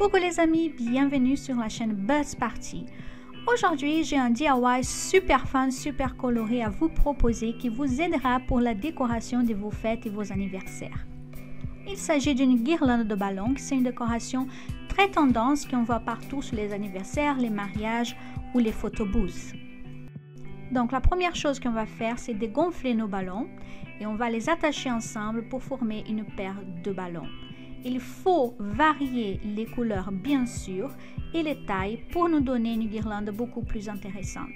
Coucou les amis, bienvenue sur la chaîne Buzz Party. Aujourd'hui, j'ai un DIY super fun, super coloré à vous proposer qui vous aidera pour la décoration de vos fêtes et vos anniversaires. Il s'agit d'une guirlande de ballons, c'est une décoration très tendance qu'on voit partout sur les anniversaires, les mariages ou les photobooths. Donc la première chose qu'on va faire, c'est de gonfler nos ballons et on va les attacher ensemble pour former une paire de ballons. Il faut varier les couleurs bien sûr et les tailles pour nous donner une guirlande beaucoup plus intéressante.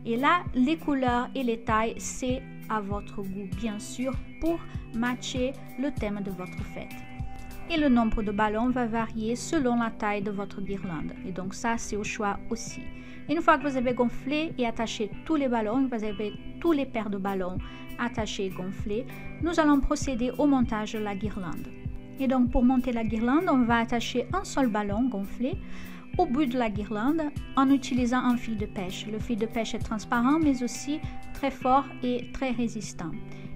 Et là, les couleurs et les tailles, c'est à votre goût bien sûr pour matcher le thème de votre fête. Et le nombre de ballons va varier selon la taille de votre guirlande. Et donc ça, c'est au choix aussi. Une fois que vous avez gonflé et attaché tous les ballons, vous avez tous les paires de ballons attachés et gonflés, nous allons procéder au montage de la guirlande. Et donc pour monter la guirlande, on va attacher un seul ballon gonflé au bout de la guirlande en utilisant un fil de pêche. Le fil de pêche est transparent mais aussi très fort et très résistant.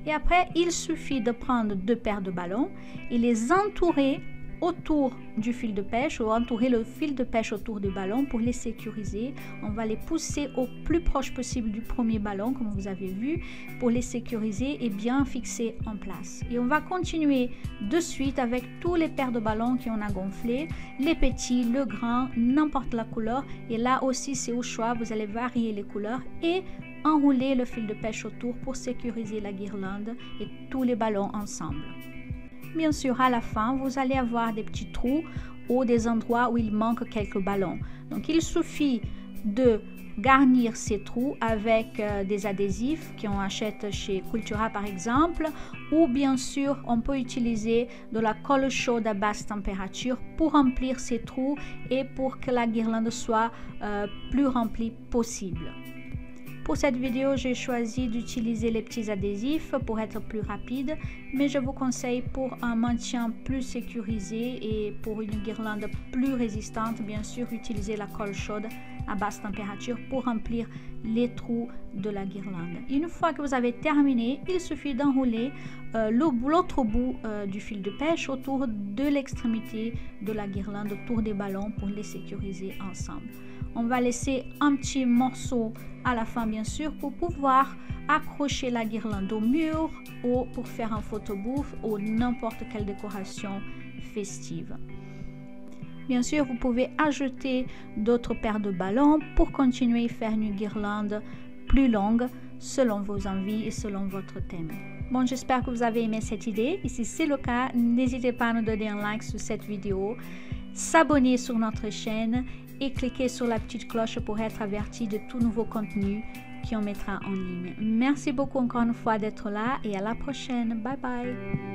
Et après, il suffit de prendre deux paires de ballons et les entourer autour du fil de pêche ou entourer le fil de pêche autour du ballon pour les sécuriser. On va les pousser au plus proche possible du premier ballon comme vous avez vu pour les sécuriser et bien fixer en place. Et on va continuer de suite avec tous les paires de ballons qu'on a gonflés, les petits, le grand, n'importe la couleur. Et là aussi c'est au choix, vous allez varier les couleurs et enrouler le fil de pêche autour pour sécuriser la guirlande et tous les ballons ensemble. Bien sûr, à la fin, vous allez avoir des petits trous ou des endroits où il manque quelques ballons. Donc, il suffit de garnir ces trous avec des adhésifs qu'on achète chez Cultura par exemple, ou bien sûr, on peut utiliser de la colle chaude à basse température pour remplir ces trous et pour que la guirlande soit plus remplie possible. Pour cette vidéo, j'ai choisi d'utiliser les petits adhésifs pour être plus rapide, mais je vous conseille pour un maintien plus sécurisé et pour une guirlande plus résistante, bien sûr, utiliser la colle chaude à basse température pour remplir les trous de la guirlande. Une fois que vous avez terminé, il suffit d'enrouler l'autre bout du fil de pêche autour de l'extrémité de la guirlande, autour des ballons pour les sécuriser ensemble. On va laisser un petit morceau à la fin bien sûr pour pouvoir accrocher la guirlande au mur ou pour faire un photobooth ou n'importe quelle décoration festive. Bien sûr, vous pouvez ajouter d'autres paires de ballons pour continuer à faire une guirlande plus longue selon vos envies et selon votre thème. Bon, j'espère que vous avez aimé cette idée et si c'est le cas, n'hésitez pas à nous donner un like sur cette vidéo, s'abonner sur notre chaîne et cliquez sur la petite cloche pour être averti de tout nouveau contenu qu'on mettra en ligne. Merci beaucoup encore une fois d'être là et à la prochaine. Bye bye.